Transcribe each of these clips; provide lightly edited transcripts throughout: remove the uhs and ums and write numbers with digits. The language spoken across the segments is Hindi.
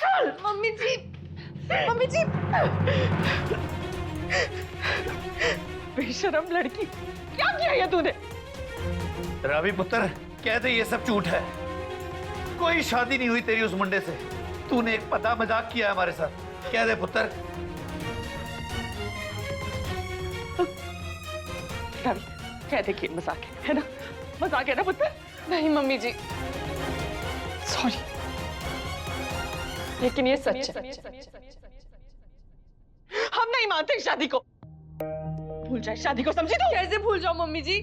निकाल। मम्मी जी, मम्मी जी। बेशरम लड़की, क्या किया ये तूने? रावी पुत्र, कहते ये सब झूठ है। कोई शादी नहीं हुई तेरी उस मुंडे से। तूने एक पता मजाक किया हमारे साथ। कह दे पुत्र। रवि, कह दे कि मजाक है ना? मजाक है ना पुत्र? नहीं मम्मी जी, सॉरी, लेकिन ये सच है। हम नहीं मानते इस शादी को। भूल जाए शादी को, समझी तू? कैसे भूल जाऊं मम्मी जी?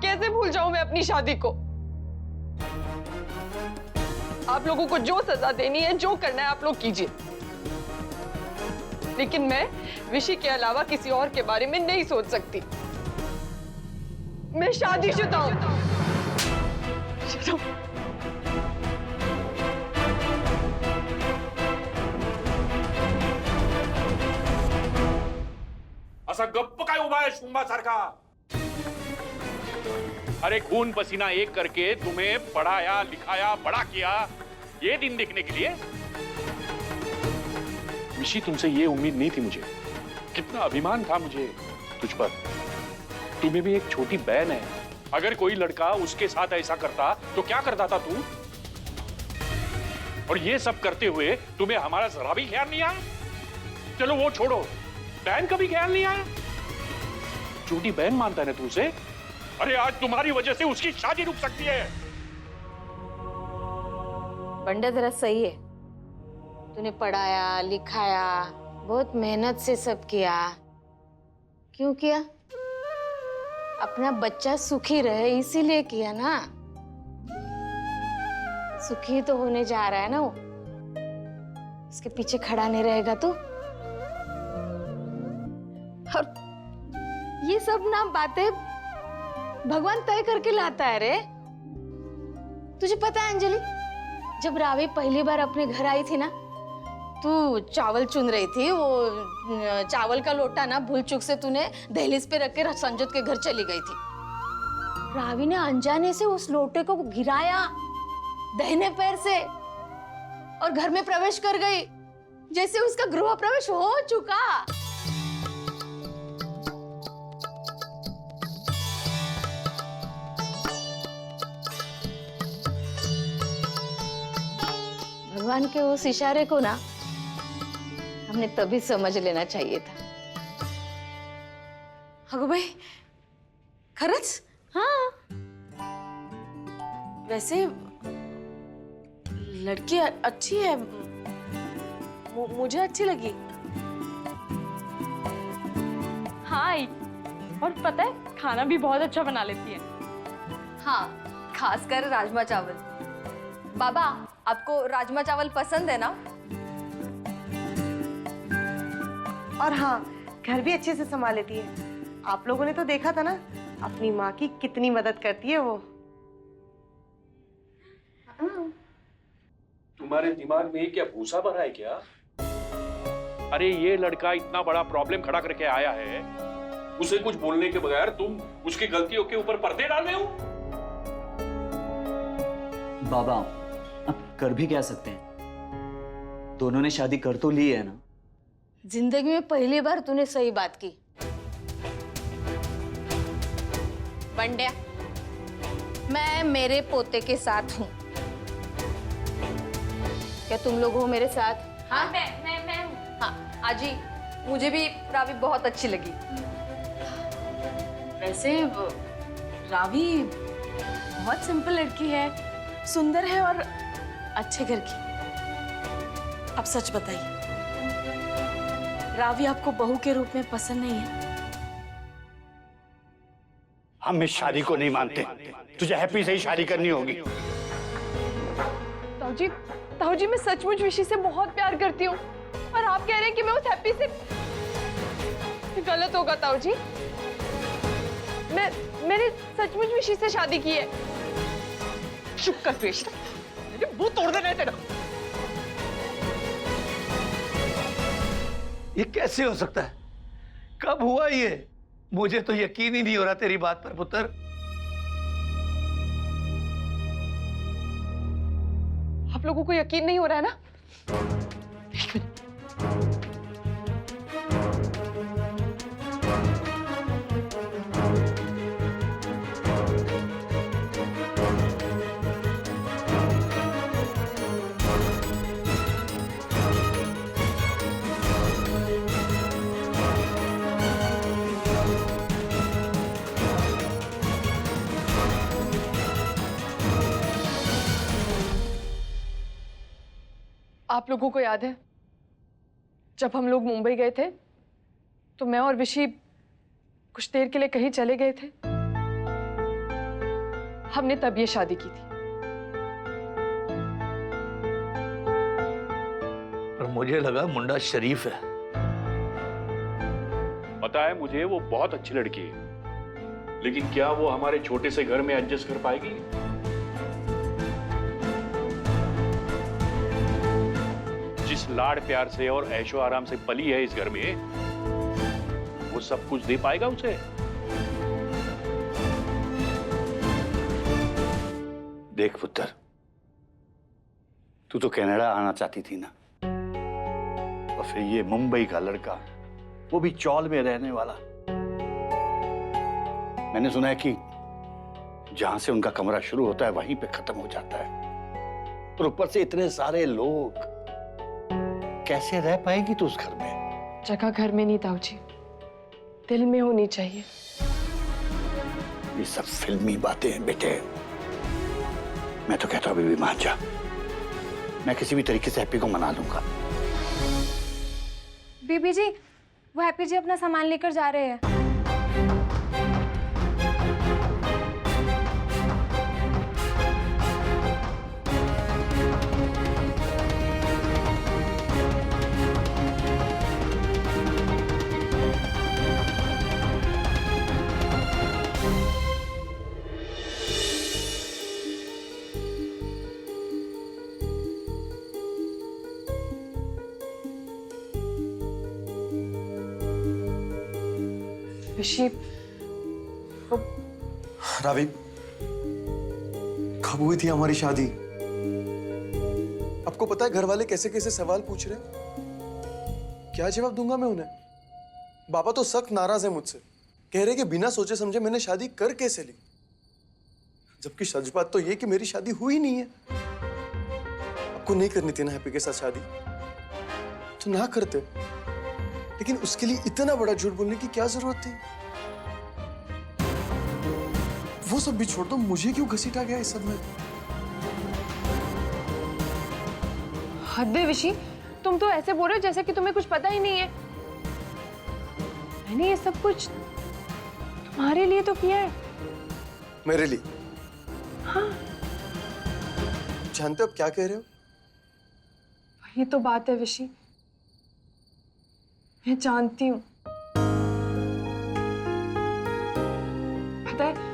कैसे भूल जाऊं मैं अपनी शादी को? आप लोगों को जो सजा देनी है, जो करना है आप लोग कीजिए, लेकिन मैं विशी के अलावा किसी और के बारे में नहीं सोच सकती। मैं शादीशुदा हूं। असा गप्प काय उभा आहे शुंभा सारखा? अरे खून पसीना एक करके तुम्हें पढ़ाया लिखाया बड़ा किया, ये दिन देखने के लिए? विशी, तुमसे ये उम्मीद नहीं थी मुझे। कितना अभिमान था मुझे तुझ पर। तुम्हें भी एक छोटी बहन है। अगर कोई लड़का उसके साथ ऐसा करता तो क्या करता था तू? और ये सब करते हुए तुम्हें हमारा जरा भी ख्याल नहीं आया? चलो वो छोड़ो, बहन का भी ख्याल नहीं आया? छोटी बहन मानता है ना तू उसे? अरे आज तुम्हारी वजह से उसकी शादी रुक सकती है। बंडा जरा सही है। तूने पढ़ाया लिखाया, बहुत मेहनत से सब किया। क्यों किया? अपना बच्चा सुखी रहे इसीलिए किया ना। सुखी तो होने जा रहा है ना वो। उसके पीछे खड़ा नहीं रहेगा तू। और ये सब ना बातें भगवान तय करके लाता है रे। तुझे पता है अंजलि, जब रावी पहली बार अपने घर आई थी ना, तू चावल चुन रही थी। वो चावल का लोटा ना भूल चूक से तूने दहलीज पे रख के संजत के घर चली गई थी। रावी ने अनजाने से उस लोटे को गिराया दाहिने पैर से और घर में प्रवेश कर गई, जैसे उसका गृह प्रवेश हो चुका। भगवान के उस इशारे को ना हमने तभी समझ लेना चाहिए था। अगो भाई, खरच? हाँ, वैसे लड़की अच्छी है, मुझे अच्छी लगी। हाँ, और पता है खाना भी बहुत अच्छा बना लेती है। हाँ, खासकर राजमा चावल। बाबा, आपको राजमा चावल पसंद है ना? और हाँ, घर भी अच्छे से संभाल लेती है। आप लोगों ने तो देखा था ना, अपनी माँ की कितनी मदद करती है वो। तुम्हारे दिमाग में क्या भूसा भरा है क्या? अरे ये लड़का इतना बड़ा प्रॉब्लम खड़ा करके आया है, उसे कुछ बोलने के बगैर तुम उसकी गलतियों के ऊपर पर्दे डाल रहे हो। बाबा, अब कर भी क्या सकते हैं? दोनों ने शादी कर तो ली है ना। जिंदगी में पहली बार तूने सही बात की। बंड्या, मैं मेरे पोते के साथ हूँ। क्या तुम लोग हो मेरे साथ? हाँ, मैं हूँ। हाँ, आजी, मुझे भी रावी बहुत अच्छी लगी। वैसे रावी बहुत सिंपल लड़की है, सुंदर है और अच्छे घर की। अब सच बताइए, रावी आपको बहू के रूप में पसंद नहीं है? हम इस शादी को नहीं मानते। तुझे हैप्पी से ही शादी करनी होगी। ताऊ जी, मैं सचमुच विशी से बहुत प्यार करती हूँ, और आप कह रहे हैं कि मैं उस हैप्पी से। गलत होगा ताऊ जी। मैंने सचमुच विशी से शादी की है। चुप कर पेश, मुंह तोड़ देना तेरा। ये कैसे हो सकता है? कब हुआ ये? मुझे तो यकीन ही नहीं हो रहा तेरी बात पर पुत्र। आप लोगों को यकीन नहीं हो रहा है ना? एक मिनट। आप लोगों को याद है जब हम लोग मुंबई गए थे तो मैं और विशी कुछ देर के लिए कहीं चले गए थे। हमने तब ये शादी की थी। पर मुझे लगा मुंडा शरीफ है। पता है मुझे वो बहुत अच्छी लड़की है, लेकिन क्या वो हमारे छोटे से घर में एडजस्ट कर पाएगी? जिस लाड़ प्यार से और ऐशो आराम से पली है इस घर में, वो सब कुछ दे पाएगा उसे? देख पुत्र, तू तो कनाडा आना चाहती थी ना, और फिर ये मुंबई का लड़का, वो भी चौल में रहने वाला। मैंने सुना है कि जहां से उनका कमरा शुरू होता है वहीं पे खत्म हो जाता है, और ऊपर से इतने सारे लोग। कैसे रह पाएगी तू उस घर में? जगह घर में नहीं ताऊ जी, दिल में होनी चाहिए। ये सब फिल्मी बातें हैं बेटे। मैं तो कहता हूं अभी भी मान जा। मैं किसी भी तरीके से हैप्पी को मना लूंगा। बीबी जी, वो हैप्पी जी अपना सामान लेकर जा रहे हैं। विशी, रावी, कब हुई थी हमारी शादी? आपको पता है घर वाले कैसे कैसे सवाल पूछ रहे हैं? क्या जवाब दूंगा मैं उन्हें? बाबा तो सख्त नाराज है मुझसे, कह रहे कि बिना सोचे समझे मैंने शादी कर कैसे ली, जबकि सच बात तो ये कि मेरी शादी हुई नहीं है। आपको नहीं करनी थी ना हैप्पी के साथ शादी, तो ना करते, लेकिन उसके लिए इतना बड़ा झूठ बोलने की क्या जरूरत थी? वो सब भी छोड़ दो, मुझे क्यों घसीटा गया इस सब में? हद है विशी, तुम तो ऐसे बोल रहे हो जैसे कि तुम्हें कुछ पता ही नहीं है। मैंने ये सब कुछ तुम्हारे लिए तो किया है। मेरे लिए? हाँ। जानते हो आप क्या कह रहे हो? वही तो बात है विशी, मैं जानती हूँ। पता है,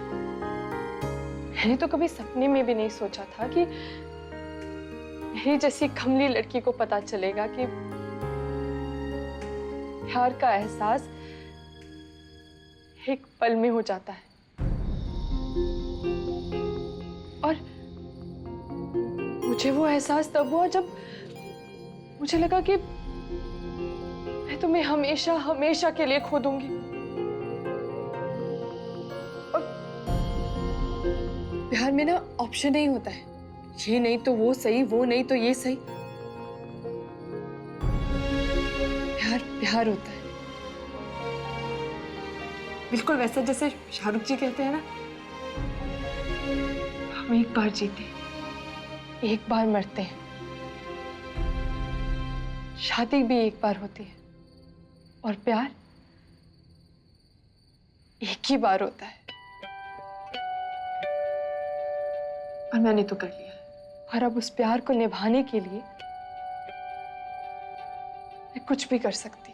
मैंने तो कभी सपने में भी नहीं सोचा था कि मेरी जैसी कमली लड़की को पता चलेगा कि प्यार का एहसास एक पल में हो जाता है। और मुझे वो एहसास तब हुआ जब मुझे लगा कि मैं तुम्हें हमेशा हमेशा के लिए खो दूंगी। और प्यार में ना ऑप्शन नहीं होता है, ये नहीं तो वो सही, वो नहीं तो ये सही। प्यार प्यार होता है, बिल्कुल वैसा जैसे शाहरुख जी कहते हैं ना, हम एक बार जीते, एक बार मरते हैं। शादी भी एक बार होती है और प्यार एक ही बार होता है। और मैंने तो कर लिया, और अब उस प्यार को निभाने के लिए मैं कुछ भी कर सकती।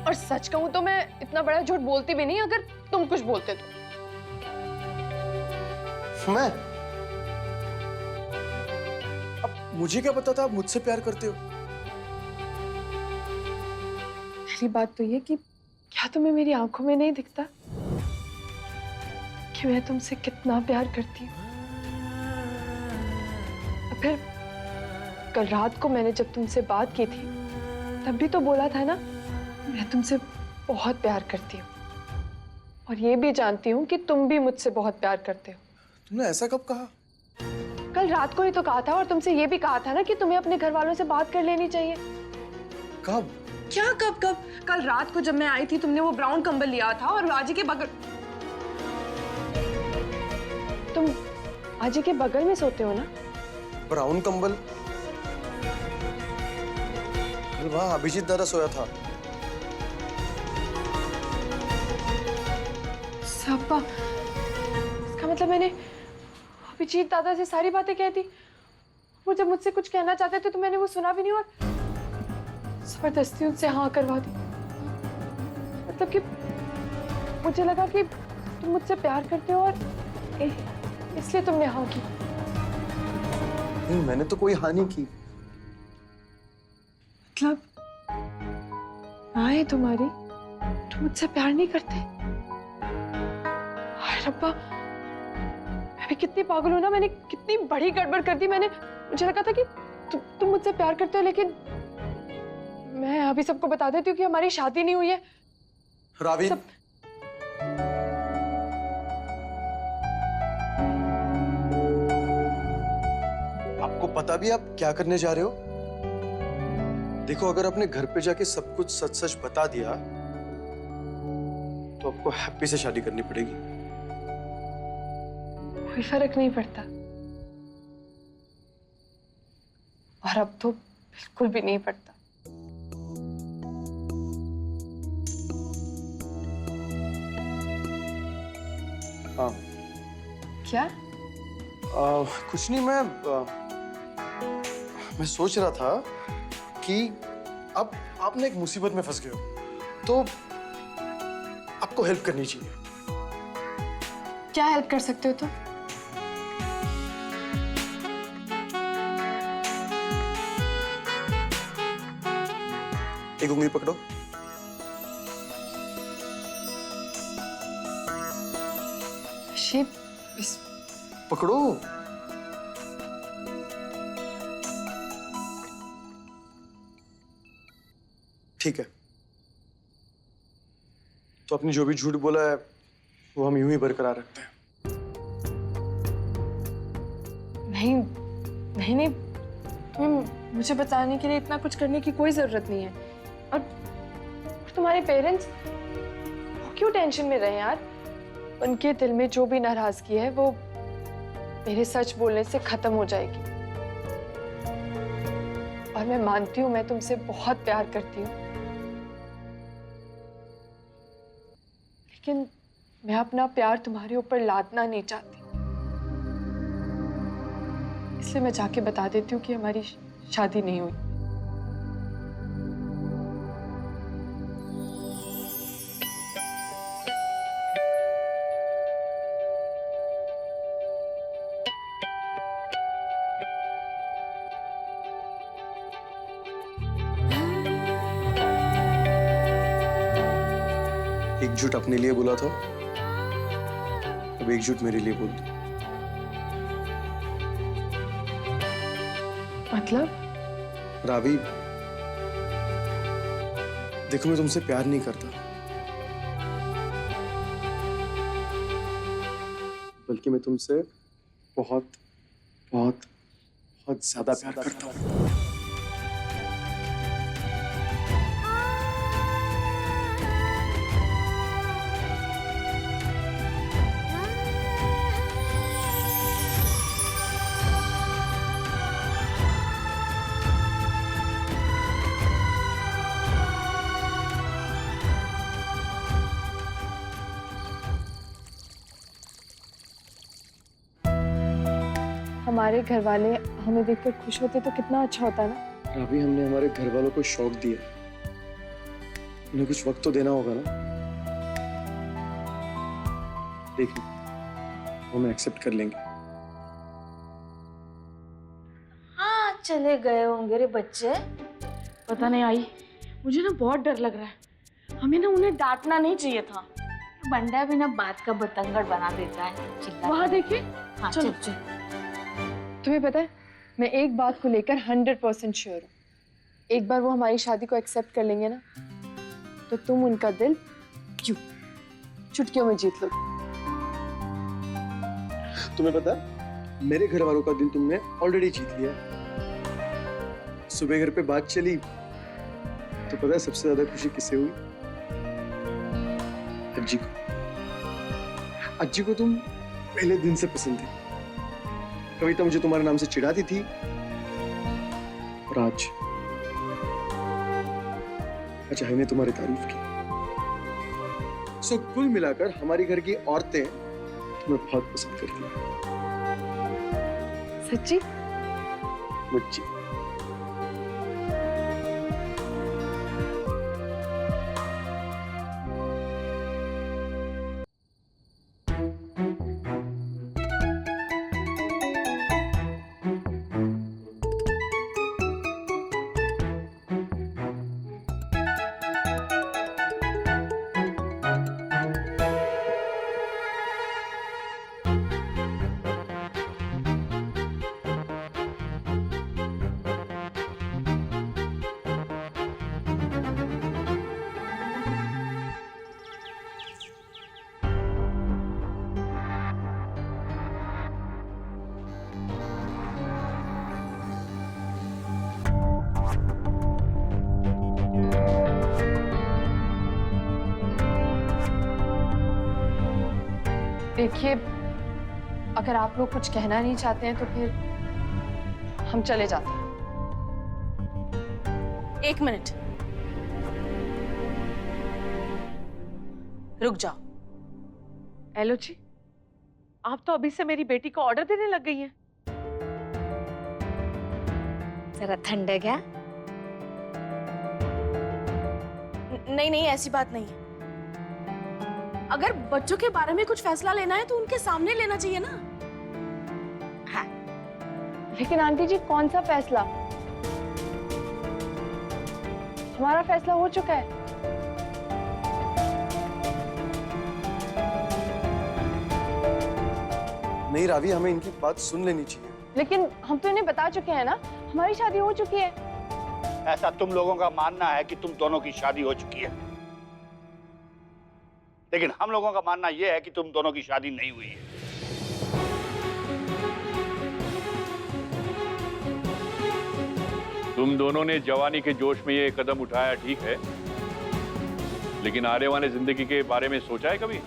और सच कहूं तो मैं इतना बड़ा झूठ बोलती भी नहीं अगर तुम कुछ बोलते तो। मैं? अब मुझे क्या पता था आप मुझसे प्यार करते हो? पहली बात तो ये कि क्या तुम्हें मेरी आंखों में नहीं दिखता कि मैं तुमसे कितना प्यार करती हूँ। और फिर कल रात को मैंने जब तुमसे बात की थी तब भी तो बोला था ना, मैं तुमसे बहुत प्यार करती हूँ और ये भी जानती हूँ कि तुम भी मुझसे बहुत प्यार करते हो। तुमने ऐसा कब कहा? कल रात को ही तो कहा था, और तुमसे ये भी कहा था ना कि तुम्हें अपने घर वालों से बात कर लेनी चाहिए। कब? क्या कब कब? कल रात को जब मैं आई थी तुमने वो ब्राउन कंबल लिया था और आजी के बगल, तुम आजी के बगल में सोते हो ना? ब्राउन कंबल? अरे वाह, अभिजीत दादा सोया था। सापा, इसका मतलब मैंने अभिजीत दादा से सारी बातें कह दी। वो जब मुझसे कुछ कहना चाहते थे तो मैंने वो सुना भी नहीं और जबरदस्ती उनसे हाँ करवा दी। मतलब कि मुझे लगा कि तुम मुझसे प्यार करते हो और इसलिए तुमने हाँ की। नहीं, मैंने तो कोई हानि की। मतलब माँ है तुम्हारी, तुम मुझसे प्यार नहीं करते? हाय रब्बा, मैं भी कितनी पागल हूं ना, मैंने कितनी बड़ी गड़बड़ कर दी। मुझे लगा था कि तुम मुझसे प्यार करते हो, लेकिन मैं अभी सबको बता देती हूँ कि हमारी शादी नहीं हुई है। रावी, आपको पता भी आप क्या करने जा रहे हो? देखो, अगर अपने घर पे जाके सब कुछ सच सच बता दिया तो आपको हैप्पी से शादी करनी पड़ेगी। कोई फर्क नहीं पड़ता, और अब तो बिल्कुल भी नहीं पड़ता। हाँ। क्या? कुछ नहीं, मैं सोच रहा था कि अब आपने एक मुसीबत में फंस गए हो तो आपको हेल्प करनी चाहिए। क्या हेल्प कर सकते हो तुम? एक उंगली पकड़ो। शिव, पकड़ो। ठीक है, तो आपने जो भी झूठ बोला है वो हम यूं ही बरकरार रखते हैं। नहीं नहीं नहीं, तुम्हें मुझे बताने के लिए इतना कुछ करने की कोई जरूरत नहीं है। और तुम्हारे पेरेंट्स वो क्यों टेंशन में रहे यार? उनके दिल में जो भी नाराजगी है वो मेरे सच बोलने से खत्म हो जाएगी। और मैं मानती हूँ मैं तुमसे बहुत प्यार करती हूँ, लेकिन मैं अपना प्यार तुम्हारे ऊपर लादना नहीं चाहती। इसलिए मैं जाके बता देती हूँ कि हमारी शादी नहीं हुई। एक झूठ अपने लिए बोला था, अब एक झूठ मेरे लिए बोल दो। मतलब? रावी, देखो, मैं तुमसे प्यार नहीं करता, बल्कि मैं तुमसे बहुत बहुत बहुत ज्यादा प्यार करता हूँ। हमारे घर वाले हमें देखकर खुश होते तो कितना अच्छा होता ना। अभी हमने हमारे घर वालों को शौक दिया, उन्हें कुछ वक्त तो देना होगा ना। देखिए, वो हम एक्सेप्ट कर लेंगे। हाँ, चले गए होंगे रे बच्चे। पता नहीं आई, मुझे ना बहुत डर लग रहा है। हमें ना उन्हें डांटना नहीं चाहिए था। बंडा भी ना बात का बतंगड़ बना देता है, चिल्ला। वहां देखिए। हाँ, चलो। चल चल। तुम्हें पता है, मैं एक बात को लेकर 100% श्योर हूँ। एक बार वो हमारी शादी को एक्सेप्ट कर लेंगे ना, तो तुम उनका दिल चुटकियों में जीत लो। तुम्हें पता है, मेरे घर वालों का दिल तुमने ऑलरेडी जीत लिया है। सुबह घर पे बात चली तो पता है सबसे ज्यादा खुशी किससे हुई? अज्जी को। अज्जी को तुम पहले दिन से पसंद थी। कविता मुझे तुम्हारे नाम से चिढ़ाती थी, और आज चाहे ने तुम्हारी तारीफ की। सो कुल मिलाकर हमारी घर की औरतें तुम्हें बहुत पसंद करती हैं। सच्ची? मुझे देखिए, अगर आप लोग कुछ कहना नहीं चाहते हैं तो फिर हम चले जाते हैं। एक मिनट, रुक जाओ। एलो जी, आप तो अभी से मेरी बेटी को ऑर्डर देने लग गई हैं। जरा ठंडा क्या? नहीं नहीं, ऐसी बात नहीं है। अगर बच्चों के बारे में कुछ फैसला लेना है तो उनके सामने लेना चाहिए ना। लेकिन आंटी जी, कौन सा फैसला? हमारा फैसला हो चुका है। नहीं रावी, हमें इनकी बात सुन लेनी चाहिए। लेकिन हम तो इन्हें बता चुके हैं ना, हमारी शादी हो चुकी है। ऐसा तुम लोगों का मानना है कि तुम दोनों की शादी हो चुकी है, लेकिन हम लोगों का मानना यह है कि तुम दोनों की शादी नहीं हुई है। तुम दोनों ने जवानी के जोश में ये कदम उठाया, ठीक है, लेकिन आने वाले जिंदगी के बारे में सोचा है कभी?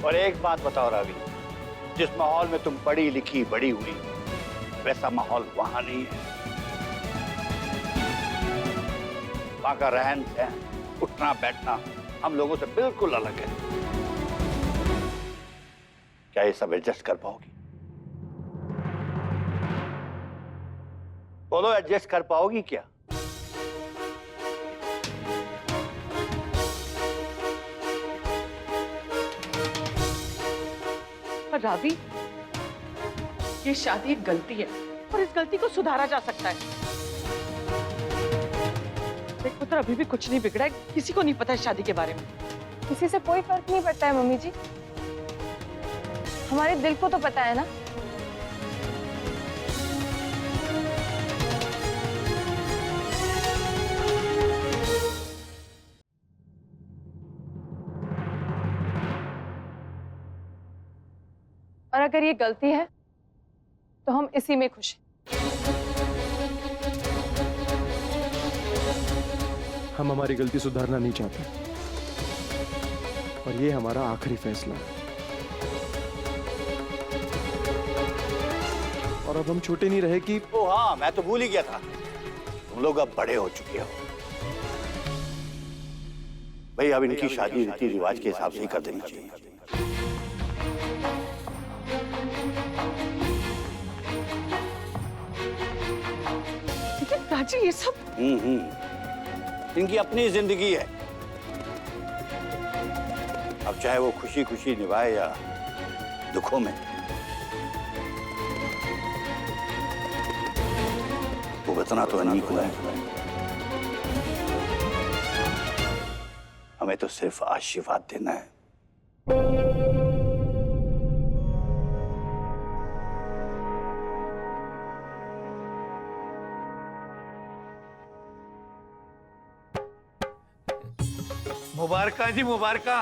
और एक बात बताओ रावी, जिस माहौल में तुम पढ़ी लिखी बड़ी हुई, वैसा माहौल वहां नहीं है। वहां का रहन सहन, उठना बैठना हम लोगों से बिल्कुल अलग है। क्या ये सब एडजस्ट कर पाओगी? बोलो, एडजस्ट कर पाओगी क्या? पर रावी, ये शादी एक गलती है और इस गलती को सुधारा जा सकता है। देख पुत्र, अभी भी कुछ नहीं बिगड़ा है, किसी को नहीं पता है शादी के बारे में। किसी से कोई फर्क नहीं पड़ता है मम्मी जी, हमारे दिल को तो पता है ना। और अगर ये गलती है तो हम इसी में खुश हैं। हम हमारी गलती सुधारना नहीं चाहते, और ये हमारा आखिरी फैसला है। और अब हम छोटे नहीं रहे कि ओ हाँ, मैं तो भूल ही गया था, तुम लोग अब बड़े हो चुके हो भाई। अब इनकी शादी रीति रिवाज के हिसाब से ही कर देनी चाहिए। लेकिन प्राची, ये सब इनकी अपनी जिंदगी है, अब चाहे वो खुशी खुशी निभाए या दुखों में। वो इतना तो नहीं हुआ है, हमें तो सिर्फ आशीर्वाद देना है। मुबारका जी मुबारका।